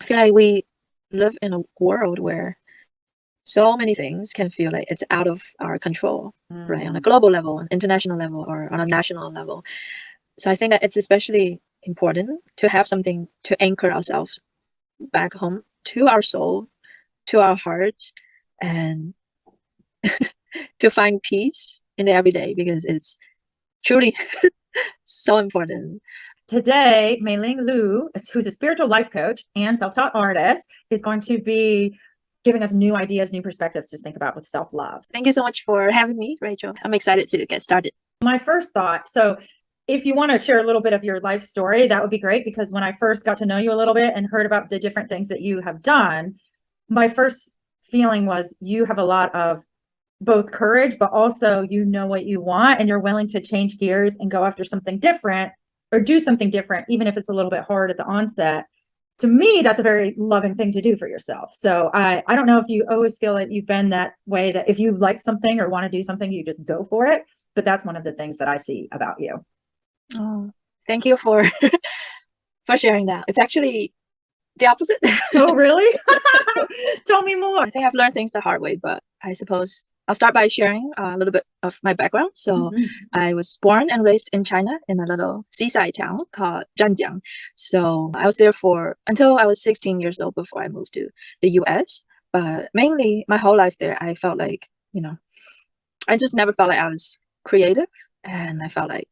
I feel like we live in a world where so many things can feel like it's out of our control, right? On a Mm. global level, an international level, or on a national level. So I think that it's especially important to have something to anchor ourselves back home to our soul, to our hearts, and to find peace in the everyday because it's truly so important. Today, Meiling Lu, who's a spiritual life coach and self-taught artist, is going to be giving us new ideas, new perspectives to think about with self-love. Thank you so much for having me, Rachel. I'm excited to get started. My first thought, so if you want to share a little bit of your life story, that would be great, because when I first got to know you a little bit and heard about the different things that you have done, my first feeling was you have a lot of both courage, but also you know what you want and you're willing to change gears and go after something different or do something different, even if it's a little bit hard at the onset. To me, that's a very loving thing to do for yourself. So I don't know if you always feel like you've been that way, that if you like something or want to do something, you just go for it. But that's one of the things that I see about you. Oh, thank you for for sharing that. It's actually the opposite. Oh, really? Tell me more. I think I've learned things the hard way, but I suppose I'll start by sharing a little bit of my background. So Mhm. I was born and raised in China in a little seaside town called Zhanjiang. So I was there for until I was 16 years old before I moved to the US. But mainly my whole life there, I felt like, I just never felt like I was creative. And I felt like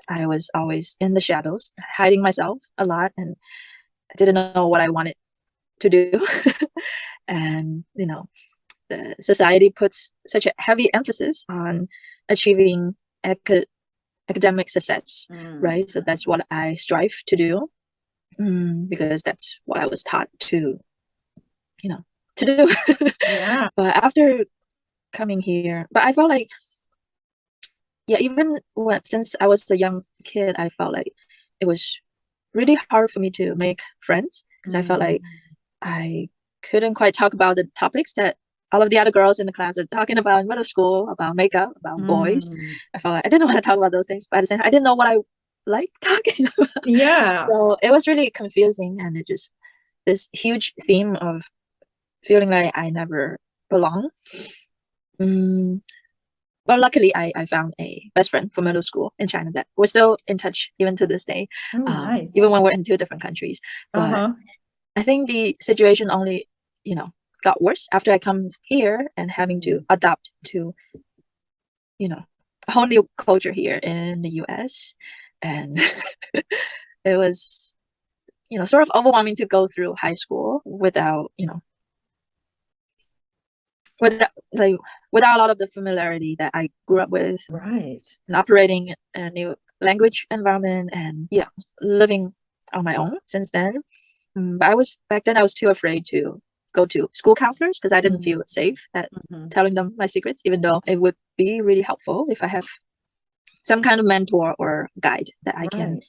I was always in the shadows, hiding myself a lot, and I didn't know what I wanted to do. And, the society puts such a heavy emphasis on achieving acad- academic success, Mm. right? So that's what I strive to do, because that's what I was taught you know, to do. Yeah. But after coming here, but I felt like, yeah, even since I was a young kid, I felt like it was really hard for me to make friends because I felt like Mm. I couldn't quite talk about the topics that all of the other girls in the class are talking about in middle school, about makeup, about boys. Mm. I felt like I didn't want to talk about those things, but at the same time, I didn't know what I like talking about. Yeah. So it was really confusing, and it just this huge theme of feeling like I never belong. Mm, but luckily, I found a best friend from middle school in China that we're still in touch even to this day, Oh, nice. even when we're in two different countries. But Uh-huh. I think the situation only, got worse after I come here and having to Mm. adapt to, you know, a whole new culture here in the US. And it was, sort of overwhelming to go through high school without, without like without a lot of the familiarity that I grew up with Right. and operating in a new language environment and yeah, living on my own since then. But back then I was too afraid to go to school counselors because I didn't Mm. feel safe at Mhm. telling them my secrets, even though it would be really helpful if I have some kind of mentor or guide that I can Right.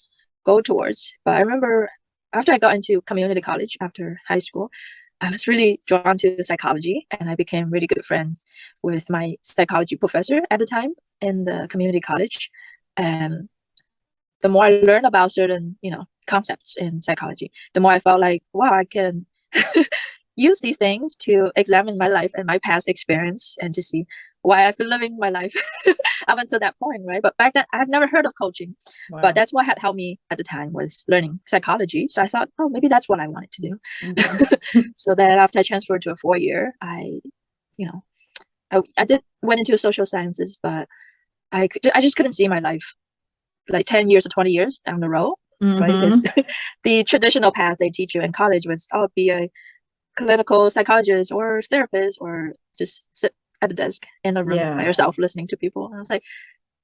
go towards. But I remember after I got into community college after high school, I was really drawn to psychology and I became really good friends with my psychology professor at the time in the community college. And the more I learned about certain, concepts in psychology, the more I felt like, wow, I can use these things to examine my life and my past experience and to see why I've been living my life up until that point, right? But back then, I've never heard of coaching, but Wow. that's what had helped me at the time was learning psychology. So I thought, oh, maybe that's what I wanted to Mhm. do. So then after I transferred to a 4 year, you know, I did went into social sciences, but I just couldn't see my life like 10 years or 20 years down the road, right? Because Mhm. the traditional path they teach you in college was, oh, be a clinical psychologist or therapist or just sit at a desk in a room by Yeah. yourself listening to people. And I was like,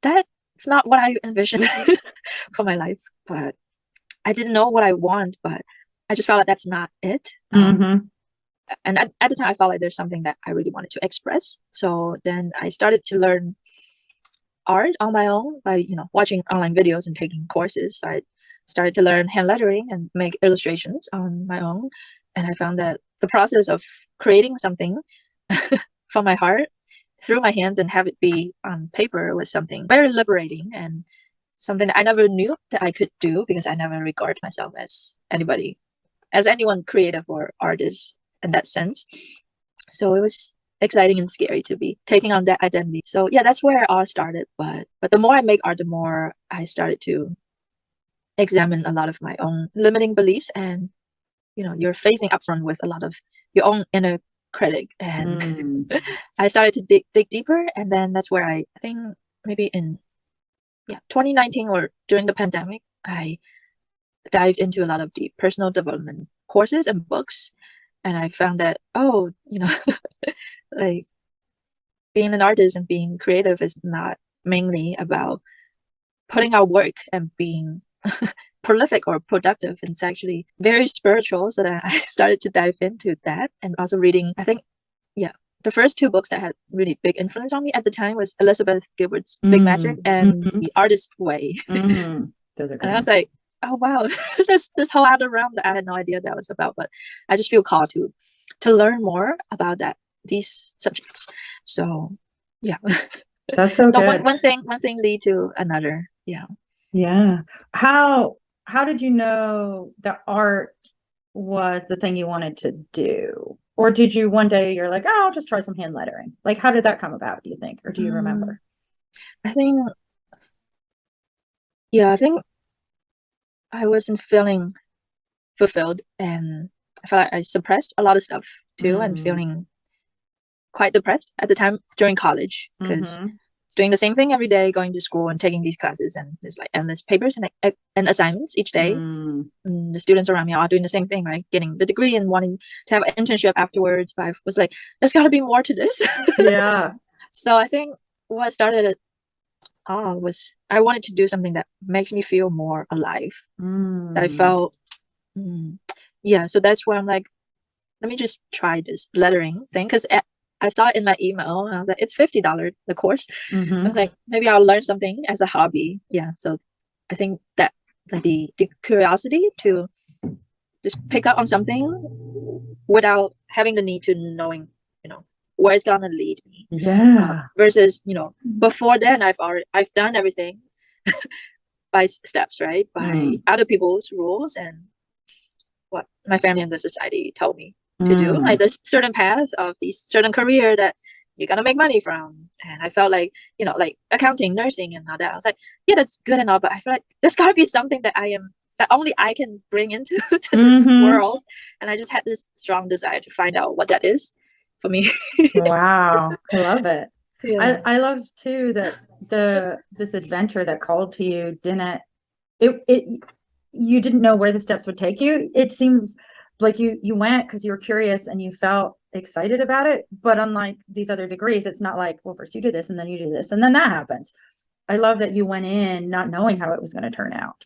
that's not what I envisioned for my life. But I didn't know what I want, but I just felt like that's not it. Mhm. And at the time, I felt like there's something that I really wanted to express. So then I started to learn art on my own by watching online videos and taking courses. I started to learn hand lettering and make illustrations on my own, and I found that the process of creating something from my heart through my hands and have it be on paper was something very liberating and something that I never knew that I could do because I never regarded myself as as anyone creative or artist in that sense. So it was exciting and scary to be taking on that identity. So yeah, that's where art started. But the more I make art, the more I started to examine a lot of my own limiting beliefs, and you're facing upfront with a lot of your own inner critic, and I started to dig deeper, and then that's where I think maybe in 2019 or during the pandemic, I dived into a lot of deep personal development courses and books, and I found that like being an artist and being creative is not mainly about putting out work and being prolific or productive. It's actually very spiritual. So then I started to dive into that, and also reading, I think, the first two books that had really big influence on me at the time was Elizabeth Gilbert's Big Magic and The Artist's Way. Those are good. And I was like, oh wow, there's this whole other realm that I had no idea that was about, but I just feel called to learn more about these subjects. So yeah. That's so good. One thing lead to another. Yeah. How did you know that art was the thing you wanted to do? Or did you one day you're like, oh, I'll just try some hand lettering? Like, how did that come about, do you think? Or do you remember? I think I wasn't feeling fulfilled, and I felt like I suppressed a lot of stuff too, and feeling quite depressed at the time during college, because it's doing the same thing every day, going to school and taking these classes, and there's like endless papers and assignments each day. The students around me are all doing the same thing, right? Getting the degree and wanting to have an internship afterwards. But I was like, there's got to be more to this. Yeah. So I think what started it was I wanted to do something that makes me feel more alive. That I felt, so that's where I'm like, let me just try this lettering thing, because I saw it in my email and I was like, it's $50 the course. I was like, maybe I'll learn something as a hobby. So I think that the curiosity to just pick up on something without having the need to knowing where it's gonna lead me. Versus before then I've done everything by steps, right? By other people's rules and what my family and the society told me to do. Like this certain path of these certain career that you're gonna make money from. And I felt like, like accounting, nursing and all that. I was like, yeah, that's good and all, but I feel like there's gotta be something that only I can bring into to this world. And I just had this strong desire to find out what that is for me. Wow. I love it. Yeah. I love too that this adventure that called to you you didn't know where the steps would take you. It seems like you went because you were curious and you felt excited about it. But unlike these other degrees, it's not like, well, first you do this and then you do this and then that happens. I love that you went in not knowing how it was going to turn out.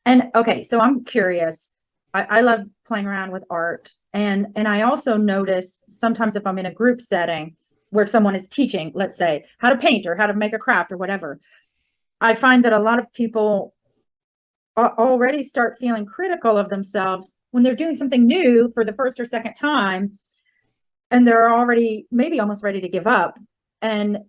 And okay, so I'm curious. I love playing around with art. And I also notice sometimes if I'm in a group setting where someone is teaching, let's say, how to paint or how to make a craft or whatever, I find that a lot of people already start feeling critical of themselves when they're doing something new for the first or second time, and they're already maybe almost ready to give up. And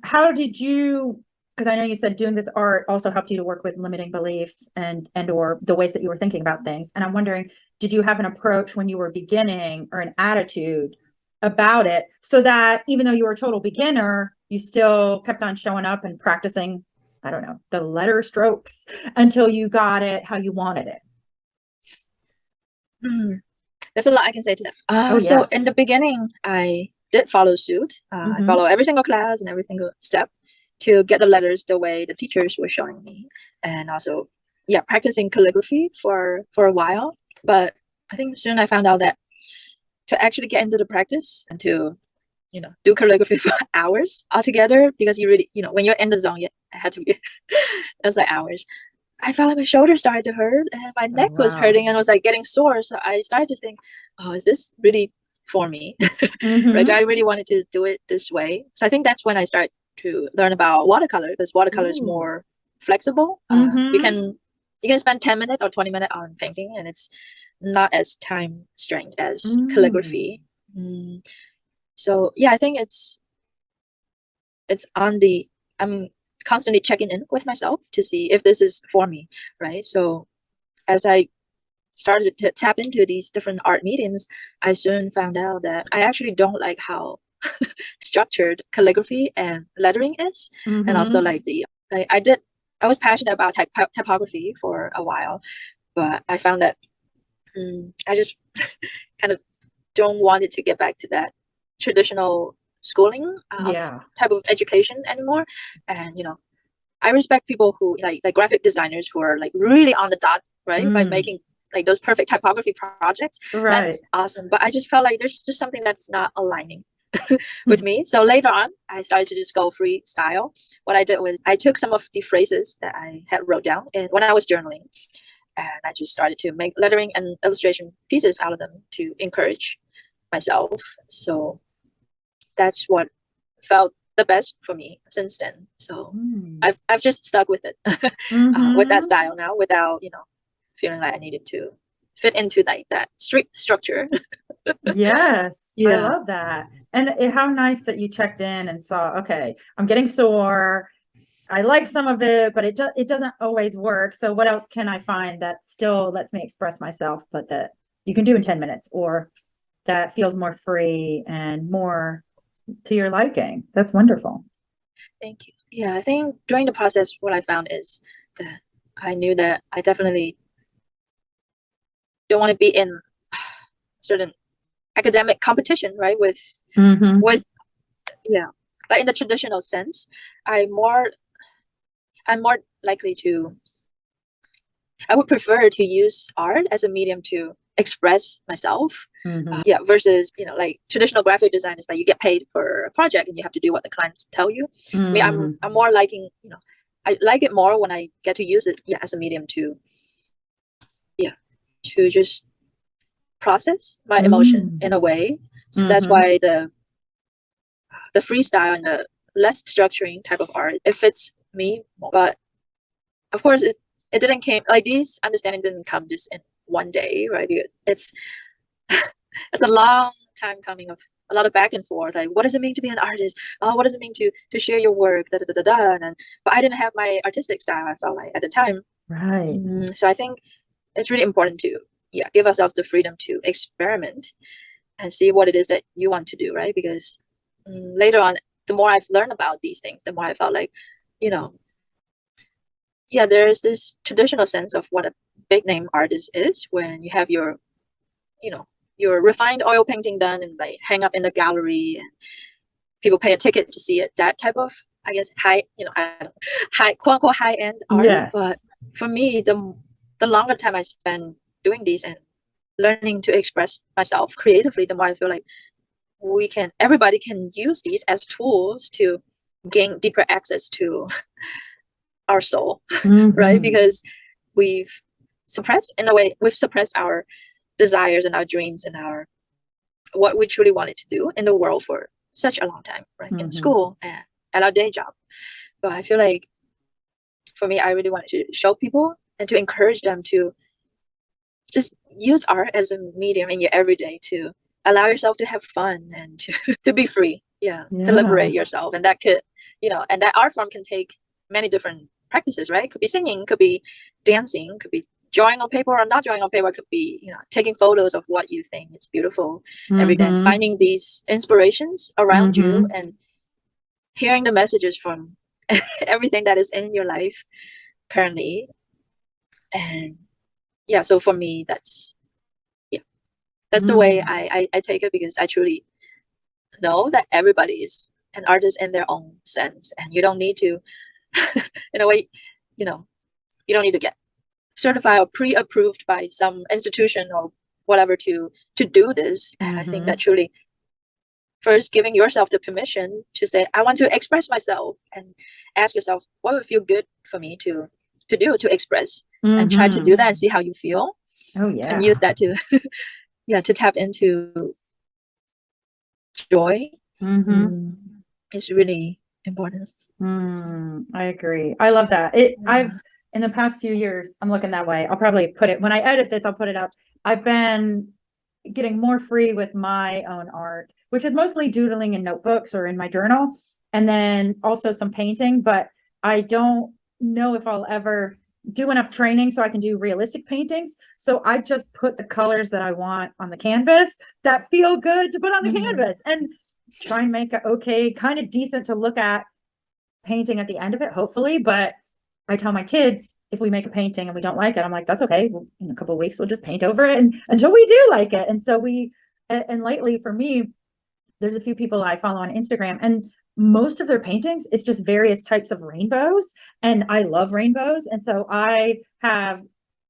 how did you, because I know you said doing this art also helped you to work with limiting beliefs and or the ways that you were thinking about things. And I'm wondering, did you have an approach when you were beginning or an attitude about it so that even though you were a total beginner, you still kept on showing up and practicing, I don't know, the letter strokes until you got it how you wanted it? There's a lot I can say to that. So in the beginning, I did follow suit. I follow every single class and every single step to get the letters the way the teachers were showing me, and also practicing calligraphy for a while. But I think soon I found out that to actually get into the practice and to do calligraphy for hours altogether, because you really when you're in the zone, it had to be it was like hours. I felt like my shoulder started to hurt and my neck was hurting and was like getting sore. So I started to think, oh, is this really for me? Right? I really wanted to do it this way. So I think that's when I started to learn about watercolor, because watercolor is more flexible. You can spend 10 minutes or 20 minutes on painting, and it's not as time strained as calligraphy. So I think it's on the I'm constantly checking in with myself to see if this is for me, right? So as I started to tap into these different art mediums, I soon found out that I actually don't like how structured calligraphy and lettering is, and also Mm-hmm. like I was passionate about typography for a while, but I found that I just kind of don't want it to get back to that traditional schooling of Yeah. type of education anymore. And I respect people who like graphic designers who are like really on the dot, right? By Mm. making like those perfect typography projects. Right. That's awesome. But I just felt like there's just something that's not aligning with me. So later on, I started to just go freestyle. What I did was I took some of the phrases that I had wrote down and when I was journaling, and I just started to make lettering and illustration pieces out of them to encourage myself. So that's what felt the best for me since then. So Mm. I've just stuck with it with that Mm-hmm. style now without feeling like I needed to fit into like that strict structure. Yes, I Yeah. love that. And how nice that you checked in and saw, okay, I'm getting sore. I like some of it, but it doesn't always work. So what else can I find that still lets me express myself, but that you can do in 10 minutes or that feels more free and more to your liking? That's wonderful. Thank you. Yeah, I think during the process, what I found is that I knew that I definitely don't want to be in certain academic competition, right? Mm-hmm. With yeah, like in the traditional sense, I'm more I'm more likely to I would prefer to use art as a medium to express myself. Mm-hmm. Yeah, versus like traditional graphic design is that you get paid for a project and you have to do what the clients tell you. I mean, I'm Mm-hmm. I'm more liking I like it more when I get to use it as a medium to yeah to just process my emotion in a way. So that's Mm-hmm. why the freestyle and the less structuring type of art it fits me. But of course, it didn't came like these understanding didn't come just in one day, right? It's a long time coming of a lot of back and forth. Like, what does it mean to be an artist? Oh, what does it mean to share your work? Da, da, da, da, da. But I didn't have my artistic style. I felt like at the time. Right. So I think it's really important to give ourselves the freedom to experiment and see what it is that you want to do, right? Because later on, the more I've learned about these things, the more I felt like, you know, there's this traditional sense of what a big name artist is when you have you know, your refined oil painting done and like hang up in the gallery and people pay a ticket to see it. That type of, I guess, I don't, high, quote unquote, high end art. Yes. But for me, the longer time I spend doing these and learning to express myself creatively, the more I feel like everybody can use these as tools to gain deeper access to our soul, right? Mm-hmm. Because we've we've suppressed our desires and our dreams and our what we truly wanted to do in the world for such a long time, right? In Mm-hmm. school and at our day job. But I feel like for me, I really wanted to show people and to encourage them to just use art as a medium in your everyday to allow yourself to have fun and to be free. Yeah. To Yeah. liberate yourself. And that could, and that art form can take many different practices, right? It could be singing, could be dancing, could be drawing on paper or not drawing on paper, could be, taking photos of what you think is beautiful every day and Mm-hmm. finding these inspirations around you Mm-hmm. and hearing the messages from everything that is in your life currently. And yeah, so for me, yeah, that's the way Mm-hmm. I take it because I truly know that everybody is an artist in their own sense. And you don't need to, in a way, you know, you don't need to get certified or pre-approved by some institution or whatever to do this. And I think Mm-hmm. that truly first giving yourself the permission to say, I want to express myself and ask yourself what would feel good for me to do, to express and try to Mm-hmm. do that and see how you feel Oh and use yeah. that to to tap into joy. Mm-hmm. mm, is really important. I agree. I love that. I've Yeah. in the past few years, I'm looking that way. I'll probably put it when I edit this, I'll put it up. I've been getting more free with my own art, which is mostly doodling in notebooks or in my journal, and then also some painting, but I don't know if I'll ever do enough training so I can do realistic paintings. So I just put the colors that I want on the canvas that feel good to put on the canvas, and try and make it okay, kind of decent to look at painting at the end of it, hopefully. But I tell my kids, if we make a painting and we don't like it, I'm like, that's okay. In a couple of weeks, we'll just paint over it and until we do like it. And so and lately for me, there's a few people I follow on Instagram, and most of their paintings is just various types of rainbows. And I love rainbows. And so I have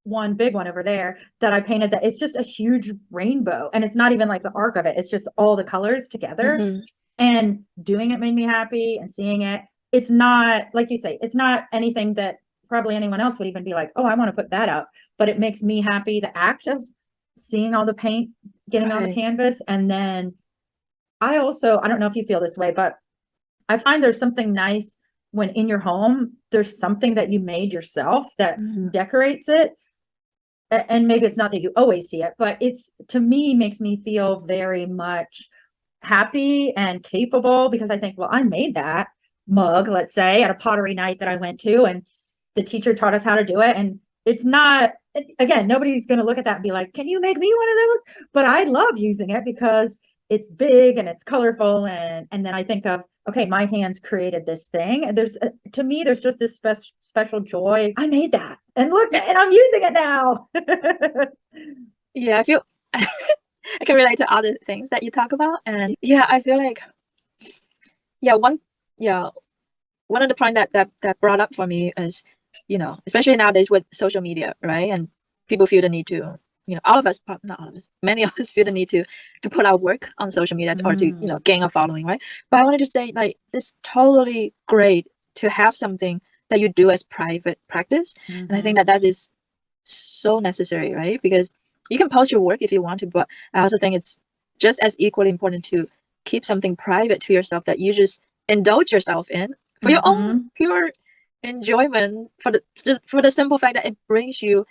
one big one over there that I painted that it's just a huge rainbow. And it's not even like the arc of it, it's just all the colors together. And doing it made me happy, and seeing it. It's not, like you say, it's not anything that probably anyone else would even be like, oh, I want to put that up. But it makes me happy, the act of seeing all the paint getting on the canvas. And then I don't know if you feel this way, but I find there's something nice when in your home, there's something that you made yourself that decorates it. And maybe it's not that you always see it, but it's, to me, makes me feel very much happy and capable, because I think, well, I made that mug, let's say, at a pottery night that I went to, and the teacher taught us how to do it. And it's not, again, nobody's going to look at that and be like, can you make me one of those? But I love using it because it's big and it's colorful. And then I think of, okay, my hands created this thing. And to me, there's just this special joy. I made that, and look, and I'm using it now. Yeah, I feel I can relate to other things that you talk about. And yeah, I feel like, yeah, one of the point that brought up for me is, especially nowadays with social media, right? And people feel the need to, all of us, not all of us, many of us feel the need to put our work on social media or to, gain a following, right? But I wanted to say, like, it's totally great to have something that you do as private practice. And I think that is so necessary, right? Because you can post your work if you want to, but I also think it's just as equally important to keep something private to yourself that you just indulge yourself in for your own pure enjoyment, for the simple fact that it brings you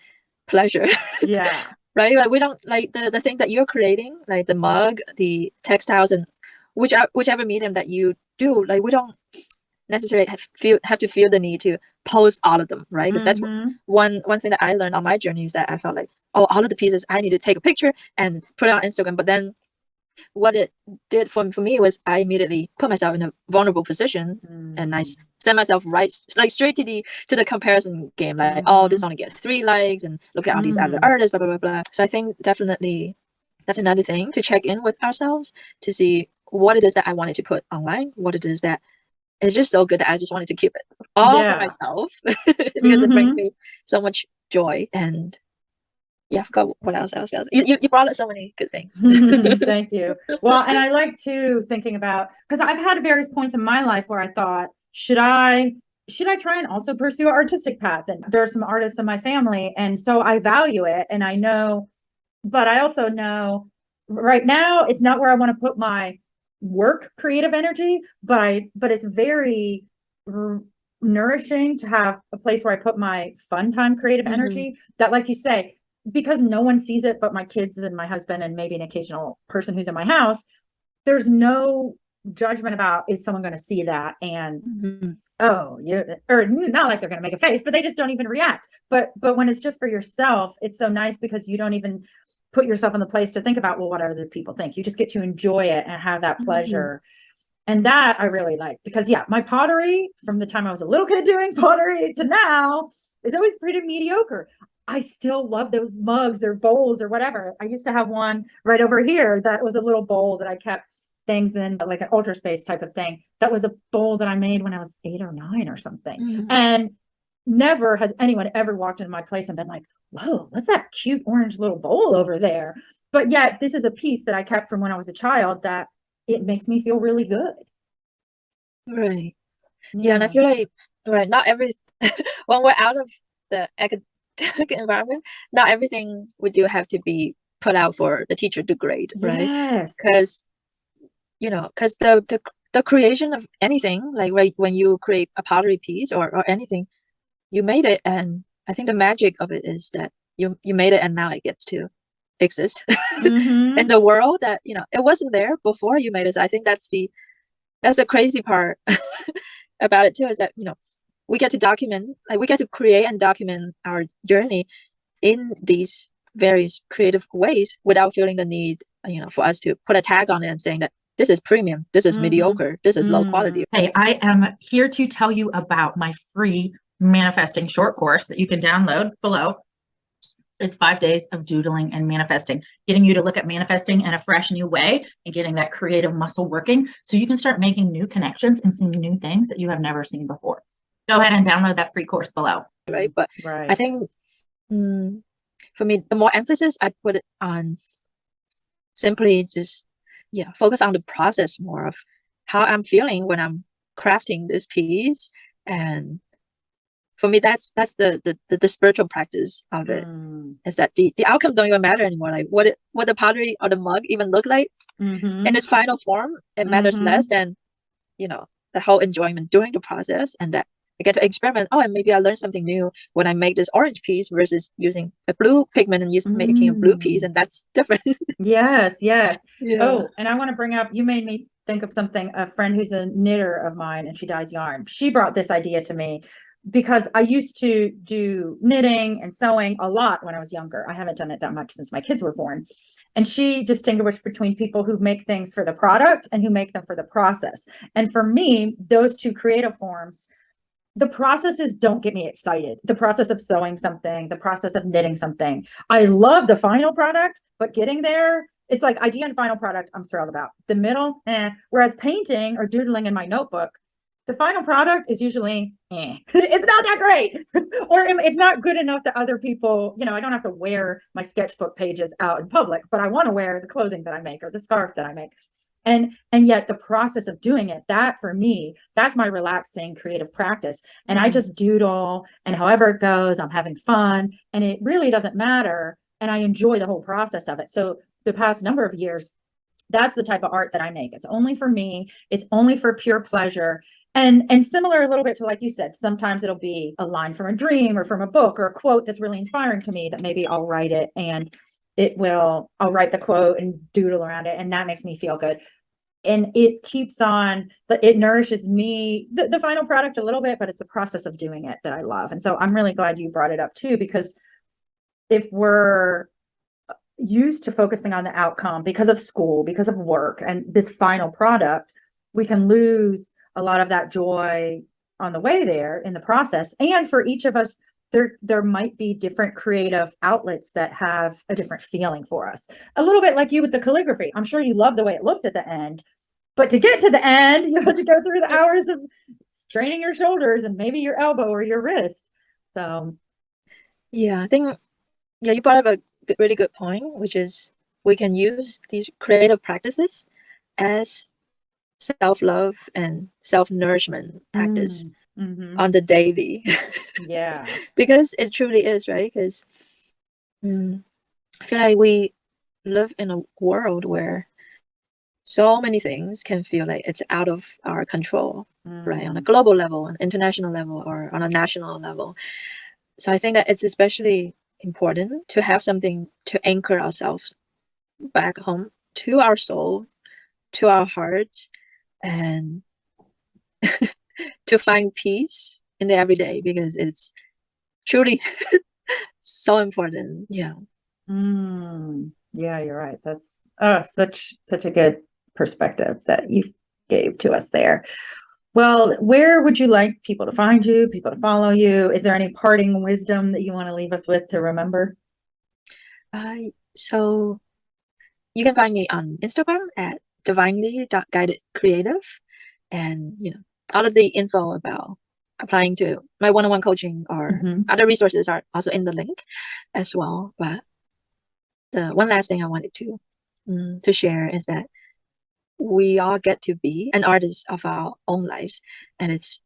pleasure. Yeah. Right? Like, we don't like the thing that you're creating, like the mug, the textiles, and whichever medium that you do, like, we don't necessarily have to feel the need to post all of them, right? Because that's one thing that I learned on my journey, is that I felt like, oh, all of the pieces I need to take a picture and put it on Instagram. But then what it did for me was I immediately put myself in a vulnerable position, and I sent myself right, like, straight to the comparison game, like, oh, this only gets 3 likes, and look at all these other artists, blah blah blah blah. So I think definitely that's another thing to check in with ourselves, to see what it is that I wanted to put online, what it is that is just so good that I just wanted to keep it all for myself, because it brings me so much joy. And yeah, I forgot what else. You brought up so many good things. Thank you. Well, and I like to thinking about, because I've had various points in my life where I thought, should I try and also pursue an artistic path? And there are some artists in my family, and so I value it, and I know, but I also know right now it's not where I want to put my work creative energy, but it's very nourishing to have a place where I put my fun time creative energy, that, like you say, because no one sees it but my kids and my husband and maybe an occasional person who's in my house, there's no judgment about, is someone going to see that? And oh, or not like they're going to make a face, but they just don't even react. But when it's just for yourself, it's so nice, because you don't even put yourself in the place to think about, well, what other people think. You just get to enjoy it and have that pleasure. And that I really like, because my pottery, from the time I was a little kid doing pottery to now, is always pretty mediocre. I still love those mugs or bowls or whatever. I used to have one right over here that was a little bowl that I kept things in, like an ultra space type of thing. That was a bowl that I made when I was 8 or 9 or something. And never has anyone ever walked into my place and been like, whoa, what's that cute orange little bowl over there? But yet this is a piece that I kept from when I was a child that it makes me feel really good. Right. Yeah, and I feel like, right, not every when we're out of the academic environment, not everything we do have to be put out for the teacher to grade, right? Yes. Because the creation of anything, like, right, when you create a pottery piece or anything, you made it, and I think the magic of it is that you made it, and now it gets to exist in the world that, it wasn't there before you made it. So I think that's the crazy part about it too, is that, we get to document, like we get to create and document our journey in these various creative ways without feeling the need, for us to put a tag on it and saying that this is premium, this is mediocre, this is low quality. Hey, I am here to tell you about my free manifesting short course that you can download below. It's 5 days of doodling and manifesting, getting you to look at manifesting in a fresh new way and getting that creative muscle working so you can start making new connections and seeing new things that you have never seen before. Go ahead and download that free course below. Right. But I think for me, the more emphasis I put it on simply just, focus on the process more of how I'm feeling when I'm crafting this piece. And for me, that's the spiritual practice of it. Is that the outcome don't even matter anymore. Like what the pottery or the mug even look like in its final form, it matters less than, the whole enjoyment during the process, and that I get to experiment. Oh, and maybe I learned something new when I make this orange piece versus using a blue pigment and making a blue piece, and that's different. Yes. Yeah. Oh, and I want to bring up, you made me think of something, a friend who's a knitter of mine and she dyes yarn. She brought this idea to me because I used to do knitting and sewing a lot when I was younger. I haven't done it that much since my kids were born. And she distinguished between people who make things for the product and who make them for the process. And for me, those two creative forms, the processes don't get me excited. The process of sewing something, the process of knitting something. I love the final product, but getting there, it's like idea and final product, I'm thrilled about. The middle, whereas painting or doodling in my notebook, the final product is usually, it's not that great, or it's not good enough that other people, I don't have to wear my sketchbook pages out in public, but I want to wear the clothing that I make or the scarf that I make. And yet the process of doing it, that for me, that's my relaxing creative practice. And I just doodle, and however it goes, I'm having fun, and it really doesn't matter. And I enjoy the whole process of it. So the past number of years, that's the type of art that I make. It's only for me. It's only for pure pleasure. And similar a little bit to, like you said, sometimes it'll be a line from a dream or from a book or a quote that's really inspiring to me that maybe I'll write it, and I'll write the quote and doodle around it, and that makes me feel good. And it keeps on, but it nourishes me, the final product a little bit, but it's the process of doing it that I love. And so I'm really glad you brought it up too, because if we're used to focusing on the outcome because of school, because of work, and this final product, we can lose a lot of that joy on the way there in the process. And for each of us, there might be different creative outlets that have a different feeling for us. A little bit like you with the calligraphy. I'm sure you love the way it looked at the end, but to get to the end, you have to go through the hours of straining your shoulders and maybe your elbow or your wrist. So I think, you brought up a really good point, which is we can use these creative practices as self-love and self-nourishment practice on the daily. Because it truly is, right? Because I feel like we live in a world where so many things can feel like it's out of our control, right? On a global level, on an international level, or on a national level. So I think that it's especially important to have something to anchor ourselves back home to our soul, to our hearts, and to find peace in the everyday, because it's truly so important. Yeah, you're right. That's such a good perspective that you gave to us there. Well, where would you like people to find you, people to follow you? Is there any parting wisdom that you want to leave us with to remember? So you can find me on Instagram at divinely.guidedcreative, and all of the info about applying to my one-on-one coaching or other resources are also in the link as well. But the one last thing I wanted to share is that we all get to be an artist of our own lives, and it's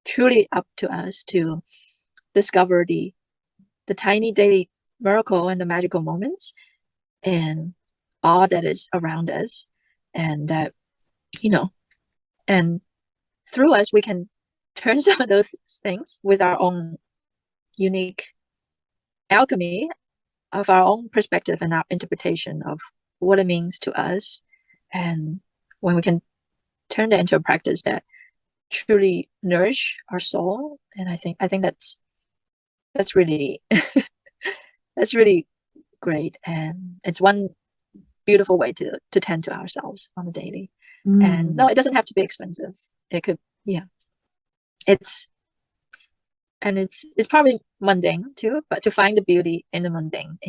truly up to us to discover the tiny daily miracle and the magical moments and all that is around us, and that and through us we can turn some of those things with our own unique alchemy of our own perspective and our interpretation of what it means to us. And when we can turn that into a practice that truly nourish our soul. And I think that's really that's really great. And it's one beautiful way to tend to ourselves on a daily. And no, it doesn't have to be expensive. It could, yeah. It's it's probably mundane too, but to find the beauty in the mundane,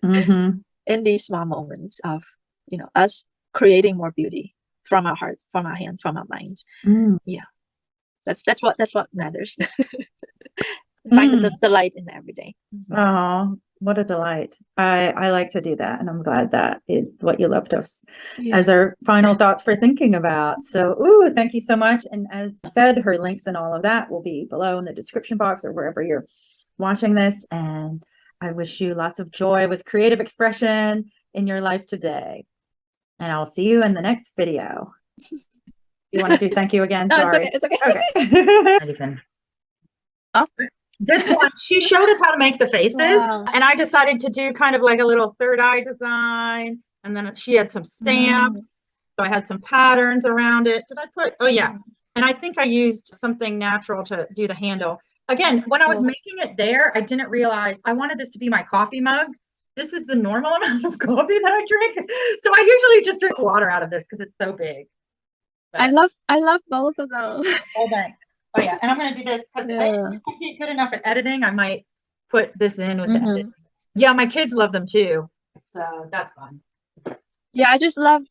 in these small moments of, us creating more beauty from our hearts, from our hands, from our minds. Yeah, that's what matters. Find the light in the everyday. Oh, what a delight. I like to do that, and I'm glad that is what you left us as our final thoughts for thinking about. So, thank you so much. And as I said, her links and all of that will be below in the description box or wherever you're watching this. And I wish you lots of joy with creative expression in your life today. And I'll see you in the next video. You want to do thank you again? No, Sorry. it's okay. Not even. Oh. This one, she showed us how to make the faces, Wow. and I decided to do kind of like a little third eye design. And then she had some stamps. So I had some patterns around it. Did I put, oh yeah. And I think I used something natural to do the handle. Again, when I was making it there, I didn't realize I wanted this to be my coffee mug. This is the normal amount of coffee that I drink. So I usually just drink water out of this because it's so big. But I love both of those. Oh, thanks. Oh yeah, and I'm gonna do this because if I get good enough at editing, I might put this in with the edit. Yeah, my kids love them too, so that's fun. Yeah, I just love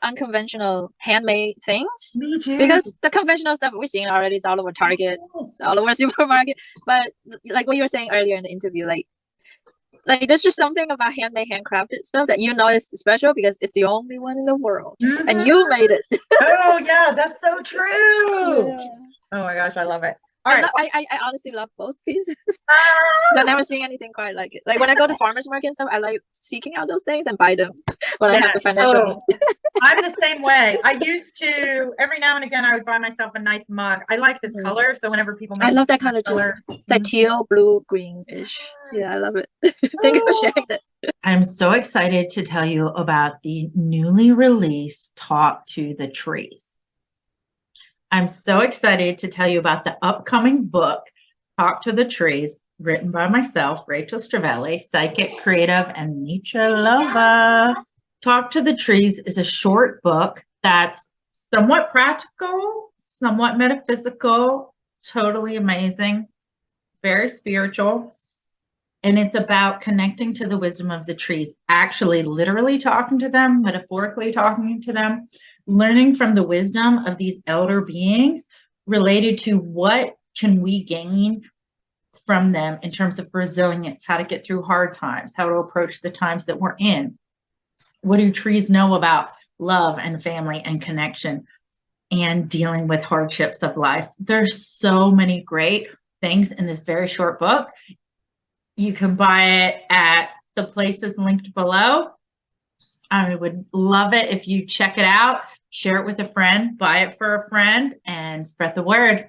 unconventional handmade things. Me too. Because the conventional stuff we're seeing already is all over Target, all over supermarket. But like what you were saying earlier in the interview, like there's just something about handmade, handcrafted stuff that is special because it's the only one in the world, and you made it. Oh yeah, that's so true. Yeah. Oh my gosh, I love it. All right. I honestly love both pieces. I've never seen anything quite like it. Like when I go to farmers market and stuff, I like seeking out those things and buy them when I have the financial. I'm the same way. I used to every now and again I would buy myself a nice mug. I like this color, so whenever people make I love that kind of color. It's like teal, blue, greenish. Yeah, I love it. Thank you for sharing this. I'm so excited to tell you about the newly released Talk to the Trees. I'm so excited to tell you about the upcoming book, Talk to the Trees, written by myself, Rachel Strivelli, psychic, creative, and nature lover. Talk to the Trees is a short book that's somewhat practical, somewhat metaphysical, totally amazing, very spiritual. And it's about connecting to the wisdom of the trees, actually literally talking to them, metaphorically talking to them, learning from the wisdom of these elder beings related to what can we gain from them in terms of resilience, how to get through hard times, how to approach the times that we're in. What do trees know about love and family and connection and dealing with hardships of life? There's so many great things in this very short book. You can buy it at the places linked below. I would love it if you check it out, share it with a friend, buy it for a friend, and spread the word.